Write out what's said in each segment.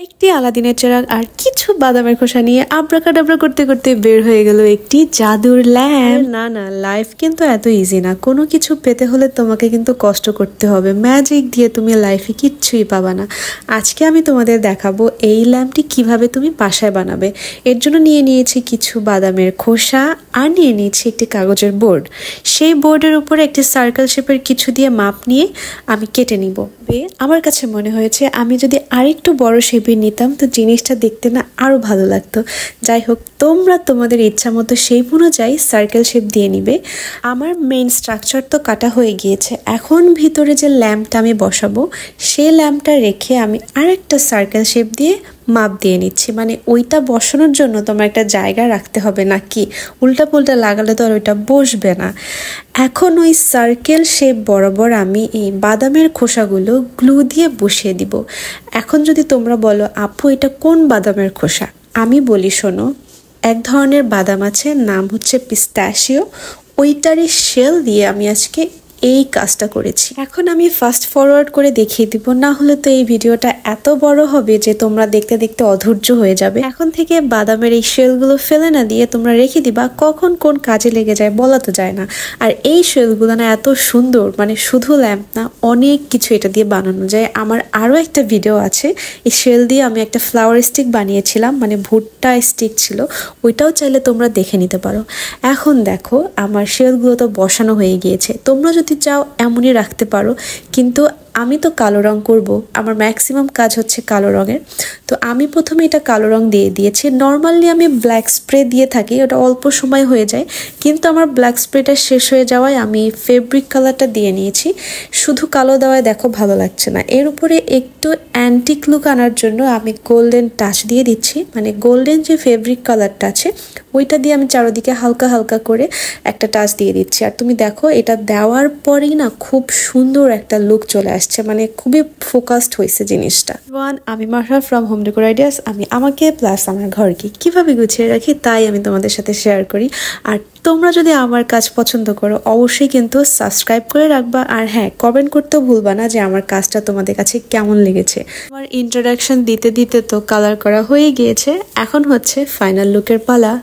একটি আলাদিনের চেরাগ আর কিছু বাদামের খোসা নিয়ে আব্রাকাডাব্রা করতে করতে বের হয়ে গেল একটি জাদুর ল্যাম্প। না, লাইফ কিন্তু এত ইজি না। কোনো কিছু পেতে হলে তোমাকে কিন্তু কষ্ট করতে হবে। ম্যাজিক দিয়ে তুমি লাইফে কিচ্ছুই পাবা না। আজকে আমি তোমাদের দেখাবো এই ল্যাম্পটি কিভাবে তুমি বাসায় বানাবে। এর জন্য নিয়ে নিয়েছি কিছু বাদামের খোসা আর নিয়ে নিয়েছি একটি কাগজের বোর্ড। সেই বোর্ডের উপরে একটি সার্কেল শেপের কিছু দিয়ে মাপ নিয়ে আমি কেটে নিব। আমার কাছে মনে হয়েছে আমি যদি আরেকটু বড় শেপে নিতাম তো জিনিসটা দেখতে না আরো ভালো লাগতো। যাই হোক, তোমরা তোমাদের ইচ্ছা মতো শেপ অনুযায়ী সার্কেল শেপ দিয়ে নিবে। আমার মেইন স্ট্রাকচার তো কাটা হয়ে গিয়েছে। এখন ভিতরে যে ল্যাম্পটা আমি বসাবো সেই ল্যাম্পটা রেখে আমি আরেকটা সার্কেল শেপ দিয়ে মাপ দিয়ে নিচ্ছি। মানে ওইটা বসানোর জন্য তোমার একটা জায়গা রাখতে হবে, নাকি উল্টা পুল্টা লাগালে তো আর ওইটা বসবে না। এখন ওই সার্কেল শেপ বরাবর আমি এই বাদামের খোসাগুলো গ্লু দিয়ে বসিয়ে দিব। এখন যদি তোমরা বলো আপু এটা কোন বাদামের খোসা, আমি বলি শোনো, এক ধরনের বাদাম আছে, নাম হচ্ছে পিস্তাশিও। ওইটারই শেল দিয়ে আমি আজকে এই কাজটা করেছি। এখন আমি ফাস্ট ফরওয়ার্ড করে দেখিয়ে দিব, না হলে তো এই ভিডিওটা এত বড় হবে যে তোমরা দেখতে দেখতে অধৈর্য হয়ে যাবে। এখন থেকে বাদামের এই শেলগুলো ফেলে না দিয়ে তোমরা রেখে দিবা, কখন কোন কাজে লেগে যায় বলা তো যায় না। আর এই শেলগুলো না এত সুন্দর, মানে শুধু ল্যাম্প না, অনেক কিছু এটা দিয়ে বানানো যায়। আমার আরও একটা ভিডিও আছে, এই শেল দিয়ে আমি একটা ফ্লাওয়ার স্টিক বানিয়েছিলাম, মানে ভুট্টা স্টিক ছিল, ওইটাও চাইলে তোমরা দেখে নিতে পারো। এখন দেখো আমার শেলগুলো তো বসানো হয়ে গিয়েছে। তোমরা যদি চাও এমনই রাখতে পারো, কিন্তু আমি তো কালো রং করব, আমার ম্যাক্সিমাম কাজ হচ্ছে কালো রঙের। তো আমি প্রথমে এটা কালো রং দিয়ে দিয়েছি। নর্মালি আমি ব্ল্যাক স্প্রে দিয়ে থাকি, ওটা অল্প সময় হয়ে যায়, কিন্তু আমার ব্ল্যাক স্প্রেটা শেষ হয়ে যাওয়ায় আমি ফেব্রিক কালারটা দিয়ে নিয়েছি। শুধু কালো দেওয়ায় দেখো ভালো লাগছে না, এর উপরে একটু অ্যান্টিক লুক আনার জন্য আমি গোল্ডেন টাচ দিয়ে দিচ্ছি। মানে গোল্ডেন যে ফেব্রিক কালারটা আছে ওইটা দিয়ে আমি চারদিকে হালকা হালকা করে একটা টাচ দিয়ে দিচ্ছি। আর তুমি দেখো এটা দেওয়ার পরেই না খুব সুন্দর একটা লুক চলে আসছে, মানে খুবই ফোকাসড হয়েছে জিনিসটা। আমি মারফা ফ্রম হোম ডেকোর আইডিয়াস। আমি আমাকে প্লাস আমার ঘরকে কিভাবে গুছিয়ে রাখি তাই আমি তোমাদের সাথে শেয়ার করি। আর তোমরা যদি আমার কাজ পছন্দ করো অবশ্যই কিন্তু সাবস্ক্রাইব করে রাখবা। আর হ্যাঁ, কমেন্ট করতেও ভুলবা না যে আমার কাজটা তোমাদের কাছে কেমন লেগেছে। আমার ইন্ট্রোডাকশন দিতে দিতে তো কালার করা হয়ে গিয়েছে, এখন হচ্ছে ফাইনাল লুকের পালা।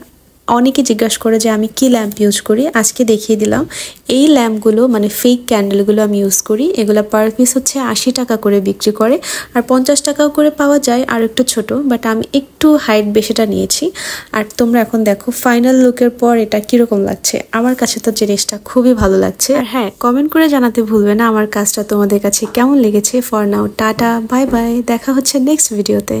অনেকে জিজ্ঞাসা করে যে আমি কি ল্যাম্প ইউজ করি, আজকে দেখিয়ে দিলাম। এই ল্যাম্পগুলো মানে ফেক ক্যান্ডেলগুলো আমি ইউজ করি। এগুলো পার পিস হচ্ছে 80 টাকা করে বিক্রি করে, আর 50 টাকাও করে পাওয়া যায় আর একটু ছোট, বাট আমি একটু হাইট বেশিটা নিয়েছি। আর তোমরা এখন দেখো ফাইনাল লুকের পর এটা কিরকম লাগছে। আমার কাছে তো জিনিসটা খুবই ভালো লাগছে। আর হ্যাঁ, কমেন্ট করে জানাতে ভুলবে না আমার কাজটা তোমাদের কাছে কেমন লেগেছে। For now tata, bye bye, দেখা হচ্ছে নেক্সট ভিডিওতে।